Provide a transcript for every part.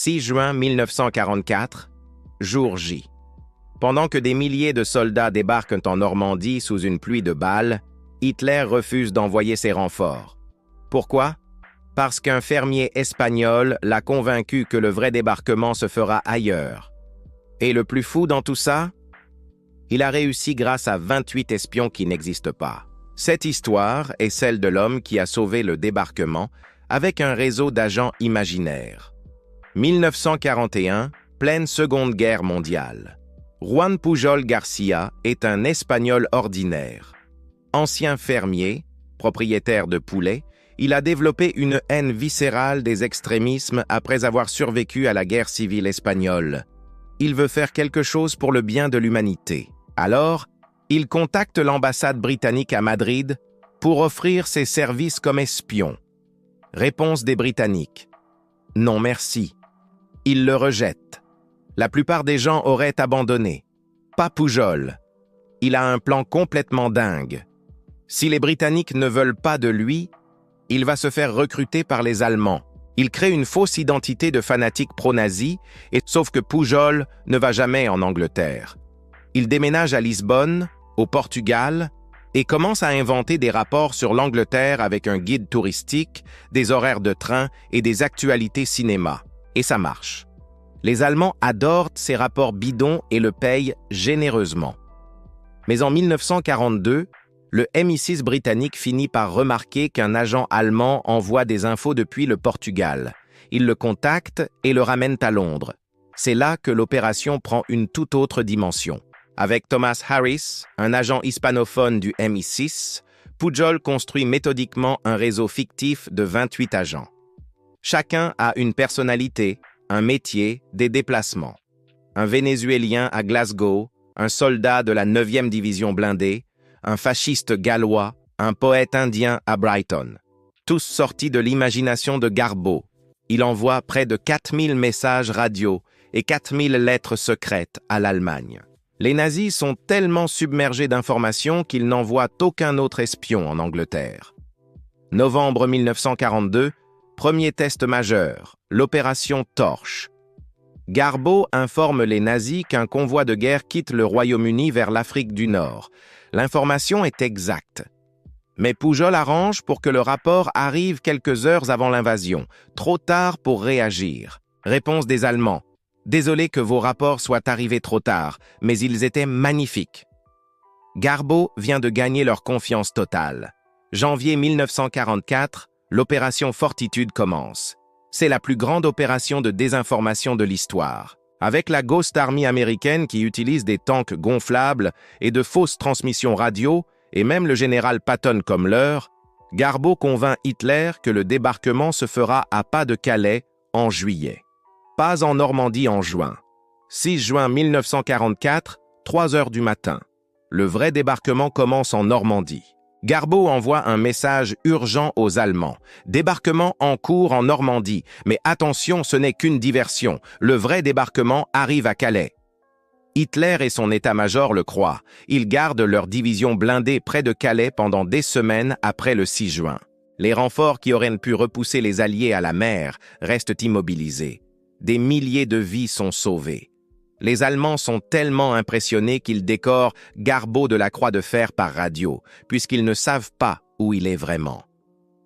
6 juin 1944, jour J. Pendant que des milliers de soldats débarquent en Normandie sous une pluie de balles, Hitler refuse d'envoyer ses renforts. Pourquoi? Parce qu'un fermier espagnol l'a convaincu que le vrai débarquement se fera ailleurs. Et le plus fou dans tout ça? Il a réussi grâce à 28 espions qui n'existent pas. Cette histoire est celle de l'homme qui a sauvé le débarquement avec un réseau d'agents imaginaires. 1941, pleine Seconde Guerre mondiale. Juan Pujol Garcia est un Espagnol ordinaire. Ancien fermier, propriétaire de poulets, il a développé une haine viscérale des extrémismes après avoir survécu à la guerre civile espagnole. Il veut faire quelque chose pour le bien de l'humanité. Alors, il contacte l'ambassade britannique à Madrid pour offrir ses services comme espion. Réponse des Britanniques. Non merci. Ils le rejettent. La plupart des gens auraient abandonné. Pas Pujol. Il a un plan complètement dingue. Si les Britanniques ne veulent pas de lui, il va se faire recruter par les Allemands. Il crée une fausse identité de fanatique pro-nazi, sauf que Pujol ne va jamais en Angleterre. Il déménage à Lisbonne, au Portugal, et commence à inventer des rapports sur l'Angleterre avec un guide touristique, des horaires de train et des actualités cinéma. Et ça marche. Les Allemands adorent ces rapports bidons et le payent généreusement. Mais en 1942, le MI6 britannique finit par remarquer qu'un agent allemand envoie des infos depuis le Portugal. Il le contacte et le ramène à Londres. C'est là que l'opération prend une toute autre dimension. Avec Thomas Harris, un agent hispanophone du MI6, Pujol construit méthodiquement un réseau fictif de 28 agents. Chacun a une personnalité, un métier, des déplacements. Un Vénézuélien à Glasgow, un soldat de la 9e division blindée, un fasciste gallois, un poète indien à Brighton. Tous sortis de l'imagination de Garbo. Il envoie près de 4000 messages radio et 4000 lettres secrètes à l'Allemagne. Les nazis sont tellement submergés d'informations qu'ils n'envoient aucun autre espion en Angleterre. Novembre 1942, premier test majeur, l'opération Torche. Garbo informe les nazis qu'un convoi de guerre quitte le Royaume-Uni vers l'Afrique du Nord. L'information est exacte. Mais Pujol arrange pour que le rapport arrive quelques heures avant l'invasion, trop tard pour réagir. Réponse des Allemands. Désolé que vos rapports soient arrivés trop tard, mais ils étaient magnifiques. Garbo vient de gagner leur confiance totale. Janvier 1944, l'opération Fortitude commence. C'est la plus grande opération de désinformation de l'histoire. Avec la Ghost Army américaine qui utilise des tanks gonflables et de fausses transmissions radio, et même le général Patton comme leur, Garbo convainc Hitler que le débarquement se fera à pas de Calais en juillet. Pas en Normandie en juin. 6 juin 1944, 3 heures du matin. Le vrai débarquement commence en Normandie. Garbo envoie un message urgent aux Allemands. Débarquement en cours en Normandie. Mais attention, ce n'est qu'une diversion. Le vrai débarquement arrive à Calais. Hitler et son état-major le croient. Ils gardent leur division blindée près de Calais pendant des semaines après le 6 juin. Les renforts qui auraient pu repousser les Alliés à la mer restent immobilisés. Des milliers de vies sont sauvées. Les Allemands sont tellement impressionnés qu'ils décorent Garbo de la Croix de Fer par radio, puisqu'ils ne savent pas où il est vraiment.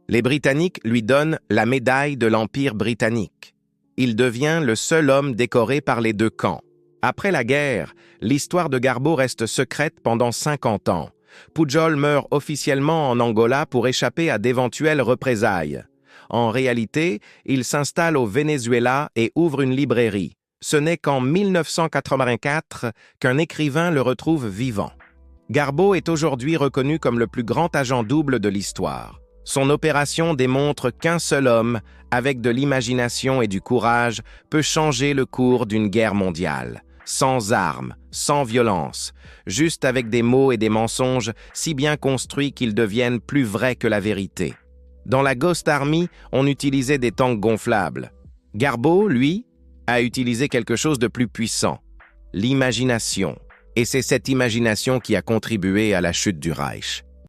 Les Britanniques lui donnent la médaille de l'Empire britannique. Il devient le seul homme décoré par les deux camps. Après la guerre, l'histoire de Garbo reste secrète pendant 50 ans. Pujol meurt officiellement en Angola pour échapper à d'éventuelles représailles. En réalité, il s'installe au Venezuela et ouvre une librairie. Ce n'est qu'en 1984 qu'un écrivain le retrouve vivant. Garbo est aujourd'hui reconnu comme le plus grand agent double de l'histoire. Son opération démontre qu'un seul homme, avec de l'imagination et du courage, peut changer le cours d'une guerre mondiale. Sans armes, sans violence, juste avec des mots et des mensonges si bien construits qu'ils deviennent plus vrais que la vérité. Dans la Ghost Army, on utilisait des tanks gonflables. Garbo, lui, a utilisé quelque chose de plus puissant, l'imagination. Et c'est cette imagination qui a contribué à la chute du Reich.